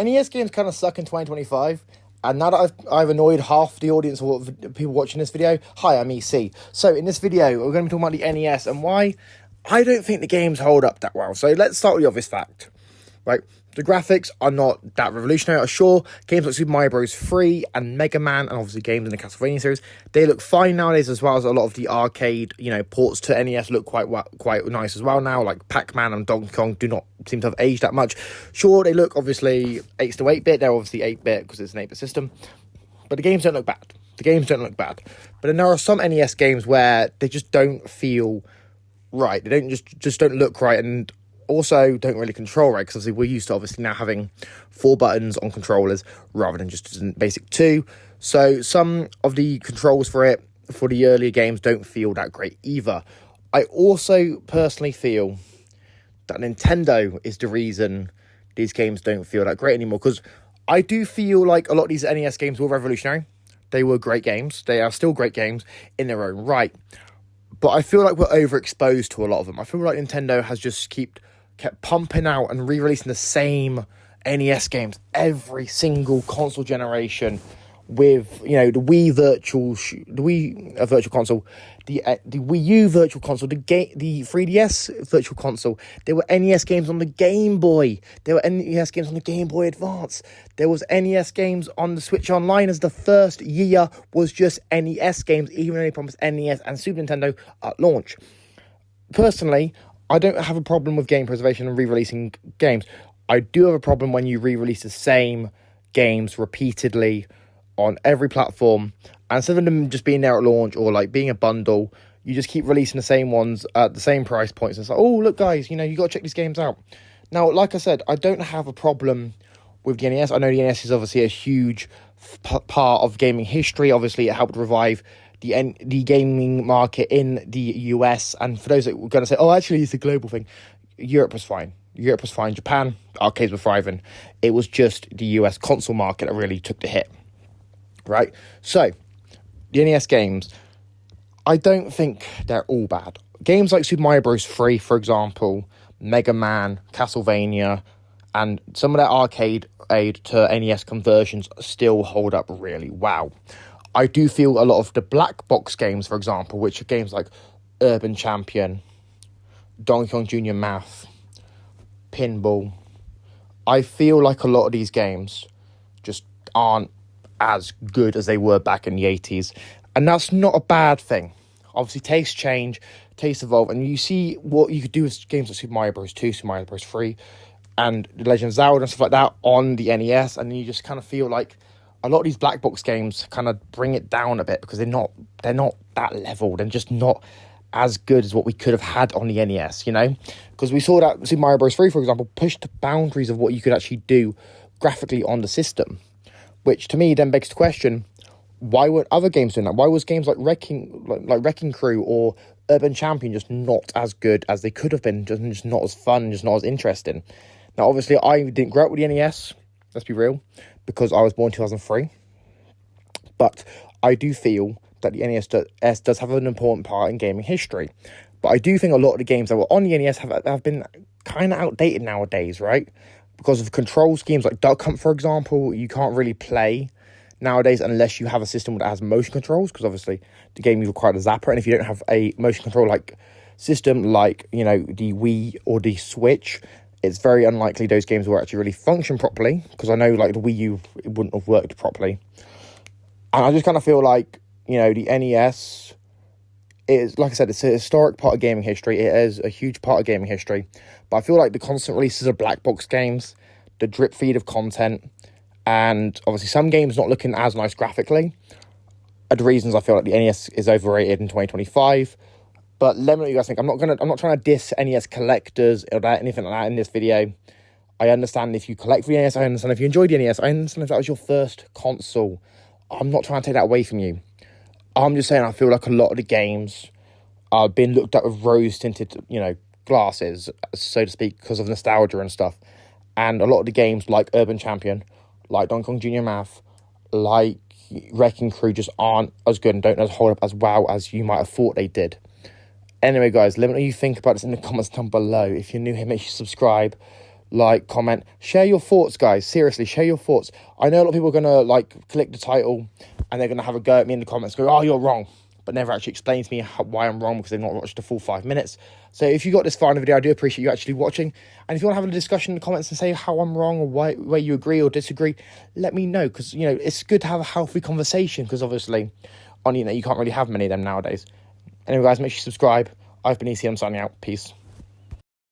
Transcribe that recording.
NES games kind of suck in 2025. And now that I've annoyed half the audience of people watching this video, hi, I'm EC. So in this video, we're going to be talking about the NES and why I don't think the games hold up that well. So let's start with the obvious fact, right? The graphics are not that revolutionary. Sure, games like Super Mario Bros. 3 and Mega Man, and obviously games in the Castlevania series, they look fine nowadays, as well as a lot of the arcade, ports to NES look quite nice as well now. Like Pac-Man and Donkey Kong do not seem to have aged that much. Sure, they look obviously 8-bit. They're obviously 8-bit because it's an 8-bit system, but the games don't look bad. But then there are some NES games where they just don't feel right. They don't just don't look right, and also don't really control right, because obviously we're used to obviously now having 4 buttons on controllers rather than just basic 2. So some of the controls for the earlier games don't feel that great either. I also personally feel that Nintendo is the reason these games don't feel that great anymore, because I do feel like a lot of these NES games were revolutionary. They were great games. They are still great games in their own right. But I feel like we're overexposed to a lot of them. I feel like Nintendo has just kept pumping out and re-releasing the same NES games every single console generation, with the Wii Virtual Console, the Wii U Virtual Console, the 3DS Virtual Console. There were NES games on the Game Boy. There were NES games on the Game Boy Advance. There was NES games on the Switch Online, as the first year was just NES games, even though they promised NES and Super Nintendo at launch. Personally, I don't have a problem with game preservation and re-releasing games. I do have a problem when you re-release the same games repeatedly on every platform, and instead of them just being there at launch or like being a bundle, you just keep releasing the same ones at the same price points. It's like, oh, look, guys, you got to check these games out. Now, like I said, I don't have a problem with the NES. I know the NES is obviously a huge part of gaming history. Obviously, it helped revive the gaming market in the US, and for those that were going to say, oh, actually, it's a global thing, Europe was fine. Japan, arcades were thriving. It was just the US console market that really took the hit, right? So, the NES games, I don't think they're all bad. Games like Super Mario Bros. 3, for example, Mega Man, Castlevania, and some of their arcade aid to NES conversions still hold up really well. I do feel a lot of the black box games, for example, which are games like Urban Champion, Donkey Kong Jr. Math, Pinball, I feel like a lot of these games just aren't as good as they were back in the 80s. And that's not a bad thing. Obviously, tastes change, tastes evolve, and you see what you could do with games like Super Mario Bros. 2, Super Mario Bros. 3, and The Legend of Zelda and stuff like that on the NES, and you just kind of feel like a lot of these black box games kind of bring it down a bit, because they're not that level. They're just not as good as what we could have had on the NES, because we saw that Super Mario Bros. 3, for example, pushed the boundaries of what you could actually do graphically on the system, which to me then begs the question, why weren't other games doing that? Why was games like Wrecking Crew or Urban Champion just not as good as they could have been, just not as fun, just not as interesting? Now, obviously, I didn't grow up with the NES, let's be real, because I was born in 2003. But I do feel that the NES does have an important part in gaming history. But I do think a lot of the games that were on the NES have been kind of outdated nowadays, right? Because of control schemes like Duck Hunt, for example, you can't really play nowadays unless you have a system that has motion controls, because obviously the game you require a zapper, and if you don't have a motion control system like the Wii or the Switch, it's very unlikely those games will actually really function properly, because I know like the Wii U, it wouldn't have worked properly. And I just kind of feel like, the NES is, like I said, it's a historic part of gaming history. It is a huge part of gaming history. But I feel like the constant releases of black box games, the drip feed of content, and obviously some games not looking as nice graphically are the reasons I feel like the NES is overrated in 2025. But let me know what you guys think. I'm not trying to diss NES collectors or anything like that in this video. I understand if you collect the NES. I understand if you enjoyed the NES. I understand if that was your first console. I'm not trying to take that away from you. I'm just saying I feel like a lot of the games are being looked at with rose-tinted, glasses, so to speak, because of nostalgia and stuff. And a lot of the games like Urban Champion, like Donkey Kong Jr. Math, like Wrecking Crew just aren't as good and don't hold up as well as you might have thought they did. Anyway, guys, let me know what you think about this in the comments down below. If you're new here, make sure you subscribe. like, comment, share your thoughts, guys. Seriously, share your thoughts. I know a lot of people are going to, like, click the title and they're going to have a go at me in the comments, go, oh, you're wrong, but never actually explain to me why I'm wrong because they've not watched the full 5 minutes. So if you got this far in the video, I do appreciate you actually watching. And if you want to have a discussion in the comments and say how I'm wrong or where you agree or disagree, let me know, because, you know, it's good to have a healthy conversation, because obviously on, you know, you can't really have many of them nowadays. Anyway, guys, make sure you subscribe. I've been EC, I'm signing out. Peace.